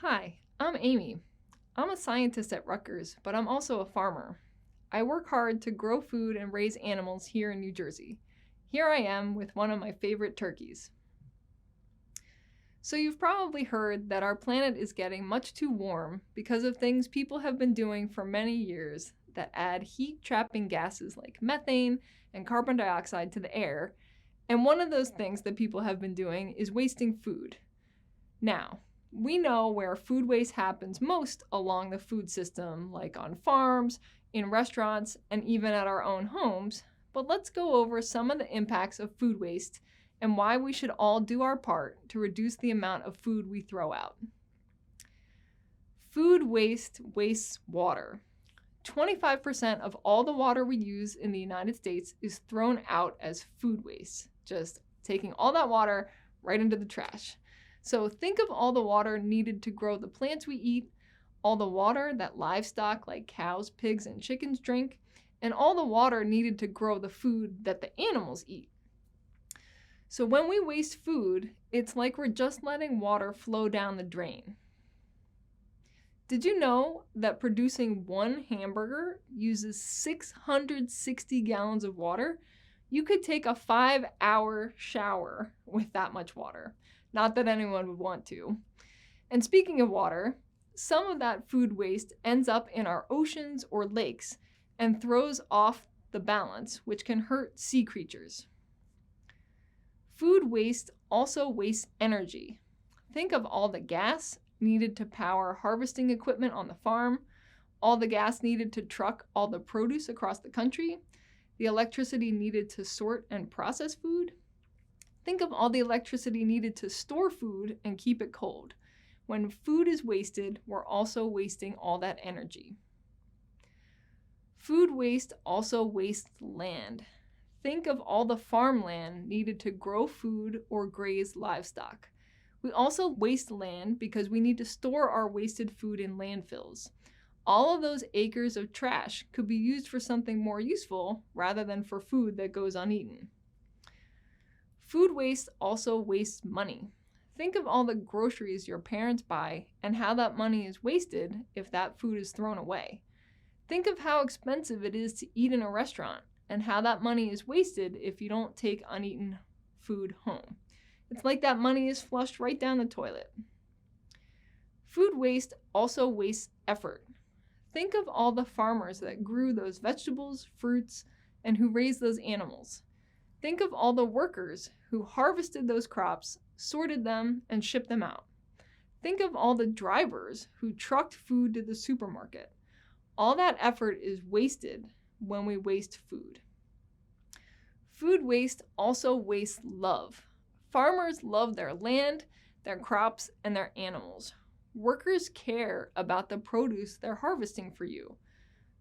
Hi, I'm Amy. I'm a scientist at Rutgers, but I'm also a farmer. I work hard to grow food and raise animals here in New Jersey. Here I am with one of my favorite turkeys. So you've probably heard that our planet is getting much too warm because of things people have been doing for many years that add heat-trapping gases like methane and carbon dioxide to the air. And one of those things that people have been doing is wasting food. Now, we know where food waste happens most along the food system, like on farms, in restaurants, and even at our own homes, but let's go over some of the impacts of food waste and why we should all do our part to reduce the amount of food we throw out. Food waste wastes water. 25% of all the water we use in the United States is thrown out as food waste, just taking all that water right into the trash. So think of all the water needed to grow the plants we eat, all the water that livestock like cows, pigs, and chickens drink, and all the water needed to grow the food that the animals eat. So when we waste food, it's like we're just letting water flow down the drain. Did you know that producing one hamburger uses 660 gallons of water? You could take a 5-hour shower with that much water. Not that anyone would want to. And speaking of water, some of that food waste ends up in our oceans or lakes and throws off the balance, which can hurt sea creatures. Food waste also wastes energy. Think of all the gas needed to power harvesting equipment on the farm, all the gas needed to truck all the produce across the country, the electricity needed to sort and process food. Think of all the electricity needed to store food and keep it cold. When food is wasted, we're also wasting all that energy. Food waste also wastes land. Think of all the farmland needed to grow food or graze livestock. We also waste land because we need to store our wasted food in landfills. All of those acres of trash could be used for something more useful rather than for food that goes uneaten. Food waste also wastes money. Think of all the groceries your parents buy and how that money is wasted if that food is thrown away. Think of how expensive it is to eat in a restaurant and how that money is wasted if you don't take uneaten food home. It's like that money is flushed right down the toilet. Food waste also wastes effort. Think of all the farmers that grew those vegetables, fruits, and who raised those animals. Think of all the workers who harvested those crops, sorted them, and shipped them out. Think of all the drivers who trucked food to the supermarket. All that effort is wasted when we waste food. Food waste also wastes love. Farmers love their land, their crops, and their animals. Workers care about the produce they're harvesting for you.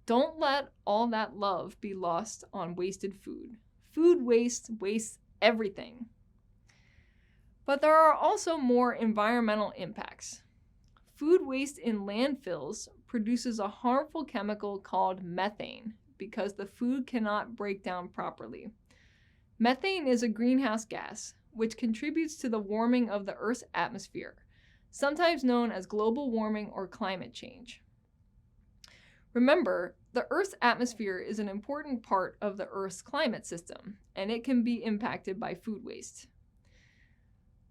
Don't let all that love be lost on wasted food. Food waste wastes everything. But there are also more environmental impacts. Food waste in landfills produces a harmful chemical called methane because the food cannot break down properly. Methane is a greenhouse gas, which contributes to the warming of the Earth's atmosphere, sometimes known as global warming or climate change. Remember, the Earth's atmosphere is an important part of the Earth's climate system, and it can be impacted by food waste.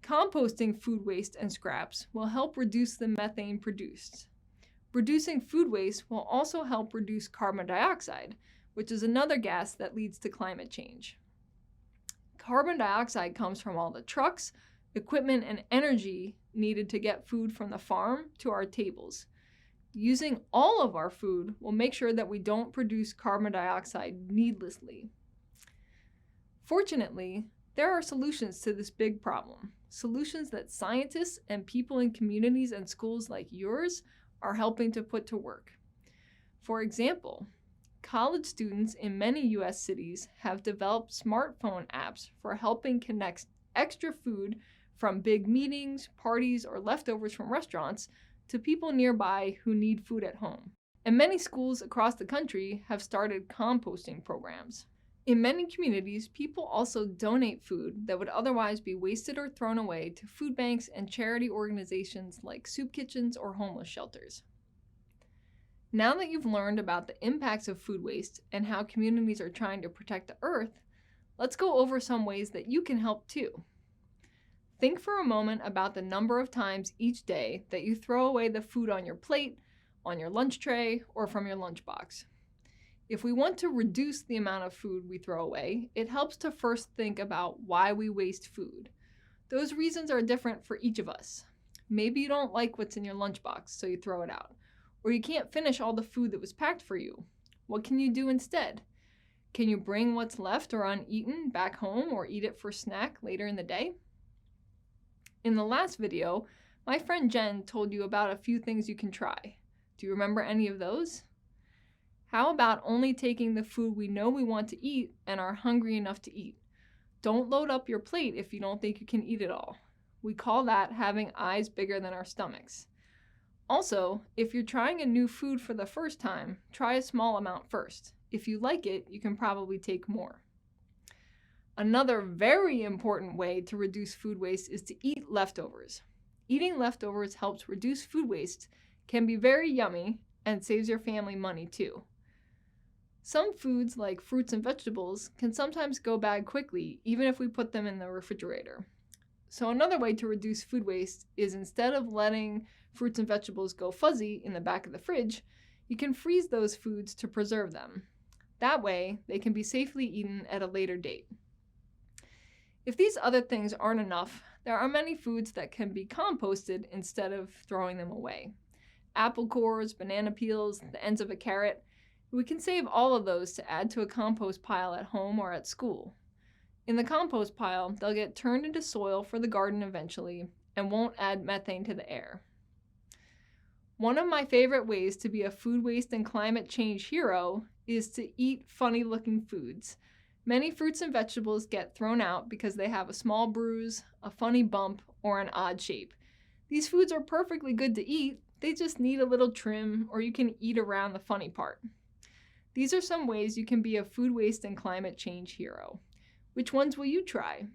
Composting food waste and scraps will help reduce the methane produced. Reducing food waste will also help reduce carbon dioxide, which is another gas that leads to climate change. Carbon dioxide comes from all the trucks, equipment, and energy needed to get food from the farm to our tables. Using all of our food will make sure that we don't produce carbon dioxide needlessly. Fortunately, there are solutions to this big problem, solutions that scientists and people in communities and schools like yours are helping to put to work. For example, college students in many US cities have developed smartphone apps for helping connect extra food from big meetings, parties, or leftovers from restaurants to people nearby who need food at home. And many schools across the country have started composting programs. In many communities, people also donate food that would otherwise be wasted or thrown away to food banks and charity organizations like soup kitchens or homeless shelters. Now that you've learned about the impacts of food waste and how communities are trying to protect the earth, let's go over some ways that you can help too. Think for a moment about the number of times each day that you throw away the food on your plate, on your lunch tray, or from your lunchbox. If we want to reduce the amount of food we throw away, it helps to first think about why we waste food. Those reasons are different for each of us. Maybe you don't like what's in your lunchbox, so you throw it out. Or you can't finish all the food that was packed for you. What can you do instead? Can you bring what's left or uneaten back home or eat it for snack later in the day? In the last video, my friend Jen told you about a few things you can try. Do you remember any of those? How about only taking the food we know we want to eat and are hungry enough to eat? Don't load up your plate if you don't think you can eat it all. We call that having eyes bigger than our stomachs. Also, if you're trying a new food for the first time, try a small amount first. If you like it, you can probably take more. Another very important way to reduce food waste is to eat leftovers. Eating leftovers helps reduce food waste, can be very yummy, and saves your family money too. Some foods, like fruits and vegetables, can sometimes go bad quickly, even if we put them in the refrigerator. So another way to reduce food waste is, instead of letting fruits and vegetables go fuzzy in the back of the fridge, you can freeze those foods to preserve them. That way, they can be safely eaten at a later date. If these other things aren't enough, there are many foods that can be composted instead of throwing them away. Apple cores, banana peels, the ends of a carrot. We can save all of those to add to a compost pile at home or at school. In the compost pile, they'll get turned into soil for the garden eventually and won't add methane to the air. One of my favorite ways to be a food waste and climate change hero is to eat funny-looking foods. Many fruits and vegetables get thrown out because they have a small bruise, a funny bump, or an odd shape. These foods are perfectly good to eat, they just need a little trim, or you can eat around the funny part. These are some ways you can be a food waste and climate change hero. Which ones will you try?